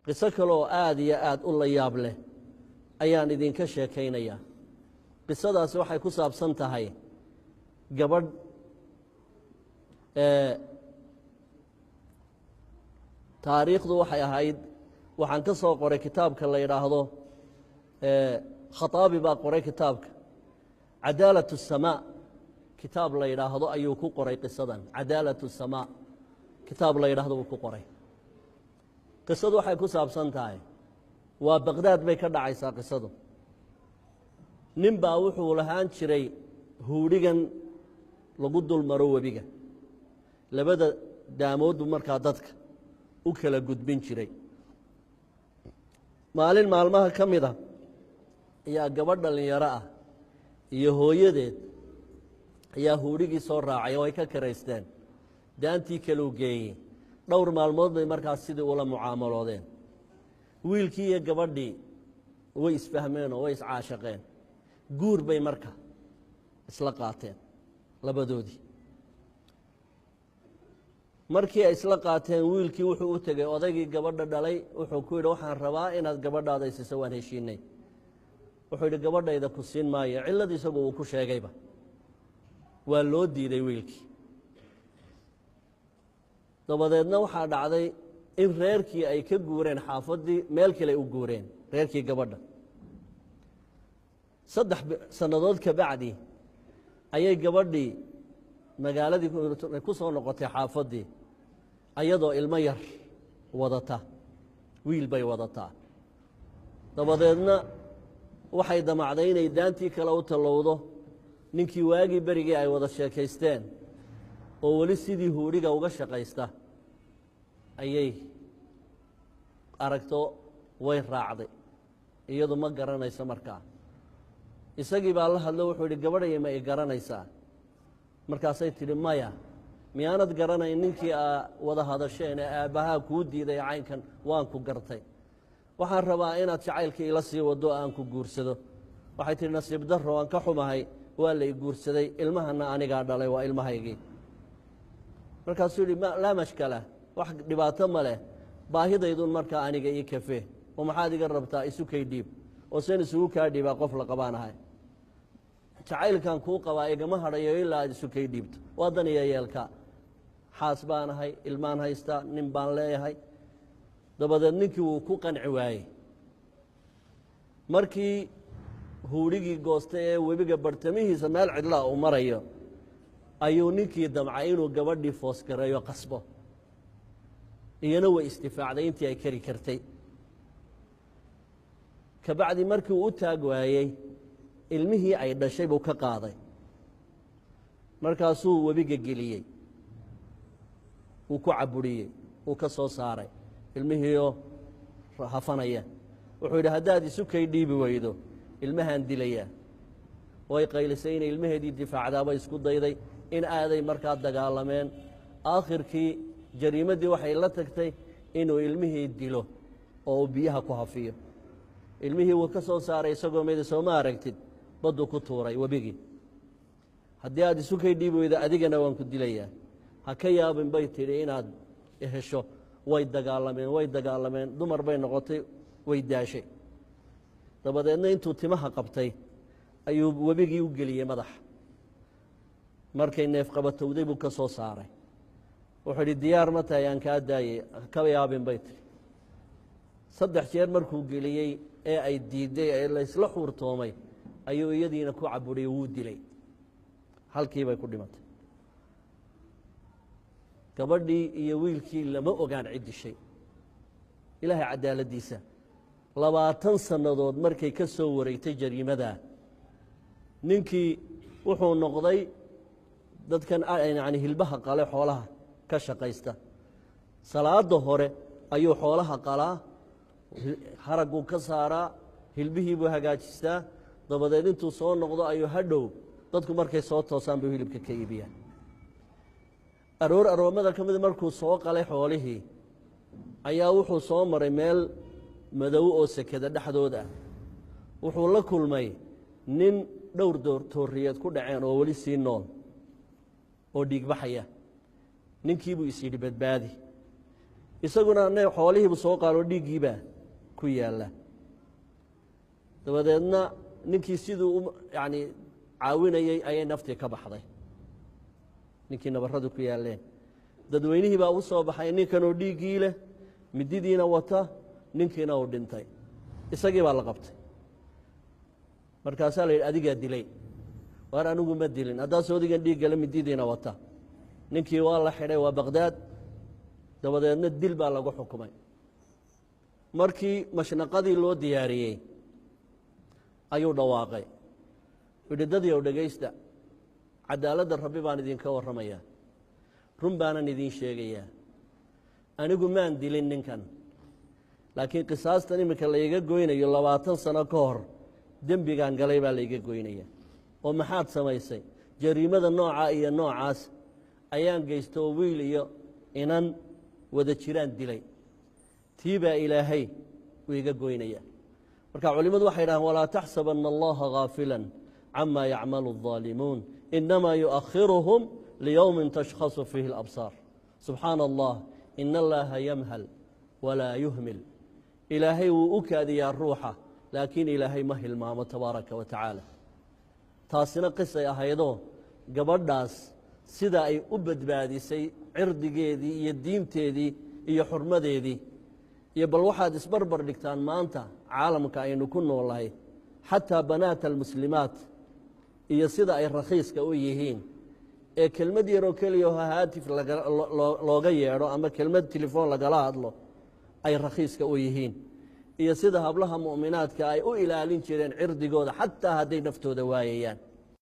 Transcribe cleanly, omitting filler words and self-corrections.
qiso kaloo aad iyo aad u la yaab leh ayaan idinka sheekaynayaa. qisadaasi waxay ku saabsan tahay gabadh taariikhdu waxay ahayd, waxaan ka soo qoray kitaabka la yidhaahdo khataabi baa qoray kitaabka cadaalat الsamaa, kitaab la yidhaahdo ayuu ku qoray qisadan. cadaalat الsamaa kitaab la yidhaahdo uu ku qoray. qisadu waxay ku saabsan tahay, waa baqdaad bay ka dhacaysaa qisadu. nin baa wuxuu lahaan jiray huudhigan lagu dul maro webiga, labada daamoodbu markaa dadka u kala gudbin jiray. maalin maalmaha ka mid a ayaa gabadh dhallinyaro ah iyo hooyadeed ayaa huudhigii soo raacay oo ay ka karaysteen. daantii kaleu geeyey. dhowr maalmood bay markaas sidii ula mucaamaloodeen. wiilkii iyo gabadhii way isfahmeen oo way iscaashaqeen. guur bay marka isla qaateen labadoodii. markii ay isla qaateen, wiilkii wuxuu u tegey odaygii gabadha dhalay, wuxuu ku yidhi waxaan rabaa inaad gabadhaada isiso, waan heshiinay. wuxuu yidhi gabadhayda ku siin maayo. cilladii isagu uu ku sheegayba waa loo diiday wiilkii. dabadeedna waxaa dhacday in reerkii ay ka guureen xaafaddii, meel kale u guureen reerkii gabadha. 3 sannadood ka bacdi ayay gabadhii magaaladii ku soo noqotay xaafaddii ayadoo ilmo yar wadata, wiil bay wadataa. dabadeedna waxay damacday inay daantii kale u tallowdo. ninkii waagii berigii ay wada sheekaysteen oo weli sidii huudhiga uga shaqaysta ayay aragto, way raacday. iyadu ma garanayso markaa. isagii baa la hadlo, wuxuu yidhi gabadhaya ma i garanaysaa? markaasay tidhi maya. miyaanad garanayn ninkii aa wada hadasheen ee aabbahaa kuu diiday caynkan? waan ku gartay. waxaan rabaa inaad jacaylkii ila sii waddo aan ku guursado. waxay tidhi nasiib darro, waan ka xumahay, waa la i guursaday, ilmahana anigaa dhalay, waa ilmahaygii. markaasuu yidhi laa mashkala, wax dhibaato ma leh, baahidaydun markaa aniga ii kafee, oo maxaad iga rabtaa? isu kay dhiib. oo seen isugu kaa dhiibaa qof la qabaanahay. jacaylkan kuu qabaa igama hadhayo ilaa aad isu kay dhiibto. waa dan iyo yeelka. xaas baanahay, ilmaan haystaa, nin baan leeyahay. dabadeed ninkii wuu ku qanci waayey. markii huudhigii goostay ee webiga bartamihiisa meel cidlaa uu marayo, ayuu ninkii damcay inuu gabadhii foosgareeyo qasbo. iyana way istifaacday intii ay kari kartay. kabacdi markii uu u taag waayey, ilmihii ay dhashay buu ka qaaday. markaasuu webiga geliyey, wuu ku caburiyey, wuu ka soo saaray ilmihiioo hafanaya. wuxuu yidhi haddaad isu kay dhiibi weydo, ilmahaan dilayaa. way qaylisay inay ilmaheedii difaacdaabay isku dayday, in aaday markaa dagaalameen. aakhirkii jariimaddii waxay la tagtay inuu ilmihii dilo oo uu biyaha ku hafiyo. ilmihii wuu ka soo saaray isagoo meyda, soo ma aragtid, badduu ku tuuray webigii. haddii aad isu kay dhiibi weydo, adigana waan ku dilayaa. ha ka yaabin bay tidhi inaad hesho. way dagaalameen, way dagaalameen. dumar bay noqotay, way daashay. dabadeedna intuu timaha qabtay ayuu webigii u geliyey madaxa. markay neef qabatowday buu ka soo saaray. wuxuu idhi diyaar ma tahay aan kaa daayey? ka yaabin bay tihi. 3 jeer markuu geliyey ee ay diidday ee laysla xuurtoomay, ayuu iyadiina ku caburiyey, wuu dilay. halkii bay ku dhimatay. gabadhii iyo wiilkii lama ogaan cid dishay. ilaahay cadaaladdiisa 20 sannadood markay ka soo wareegtay jariimadaa, ninkii wuxuu noqday dadkan yani hilbaha qale, xoolaha ka shaqaysta. salaada hore ayuu xoolaha qalaa, haragguu ka saaraa, hilbihii buu hagaajistaa. dabadeed intuu soo noqdo ayuu hadhow dadku markay soo toosaan buu hilibka ka iibiyaan. aroomada ka mid markuu soo qalay xoolihii, ayaa wuxuu soo maray meel madow oo sekada dhexdooda ah. wuxuu la kulmay nin dhowr tooriyeed ku dhaceen oo weli sii nool oo dhiigbaxaya. ninkii buu is yidhi badbaadi. isaguna xoolihiibu soo qaalo dhiiggiibaa ku yaalla dabadeedna ninkii siduu yani caawinayey ayay naftii ka baxday ninkii nabarradu ku yaalleen dadweynihii baa u soo baxay ninkanoo dhiiggii leh mididiina wata ninkiina uu dhintay isagii baa la qabtay markaasaa la yidhi adigaa dilay waar anigu ma dilin haddaa soodigan dhiiggale mididiina wata ninkii waa la xidhay waa baqdaad dabadeedna dil baa lagu xukumay markii mashnaqadii loo diyaariyey ayuu dhawaaqay yidhi dadyow dhegaysta cadaaladda rabbi baan idinka warramayaa run baanan idiin sheegayaa anigu maan dilin ninkan laakiin qisaastan iminka layga goynayo 20 sano ka hor dembigaan galay baa layga goynaya oo maxaad samaysay jariimada noocaa iyo noocaas ayaan geysto wiil iyo inan wada jiraan dilay tii baa ilaahay uu iga goynaya marka culimmadu waxay yidhahaan walaa taxsabanna allaha gaafilan cama yacmalu الظaalimuun inamaa yuؤakhiruhum liyowmin tashkhasu fiihi اlabsaar subxaana allah ina allaha yamhal walaa yuhmil ilaahay wuu u kaadiyaa ruuxa laakiin ilaahay ma hilmaamo tabaaraka wa tacaala taasina qisay ahaydoo gabadhaas sida ay u badbaadisay cirdigeedii iyo diinteedii iyo xurmadeedii iyo bal waxaad isbarbar dhigtaan maanta caalamka aynu ku noolahay xataa banaata almuslimaat iyo sida ay rakhiiska u yihiin ee kelmad yaroo keliya haatif looga yeedho ama kelmad telefoon lagala hadlo ay rakhiiska u yihiin iyo sida hablaha mu'minaadka ay u ilaalin jireen cirdigooda xataa hadday naftooda waayayaan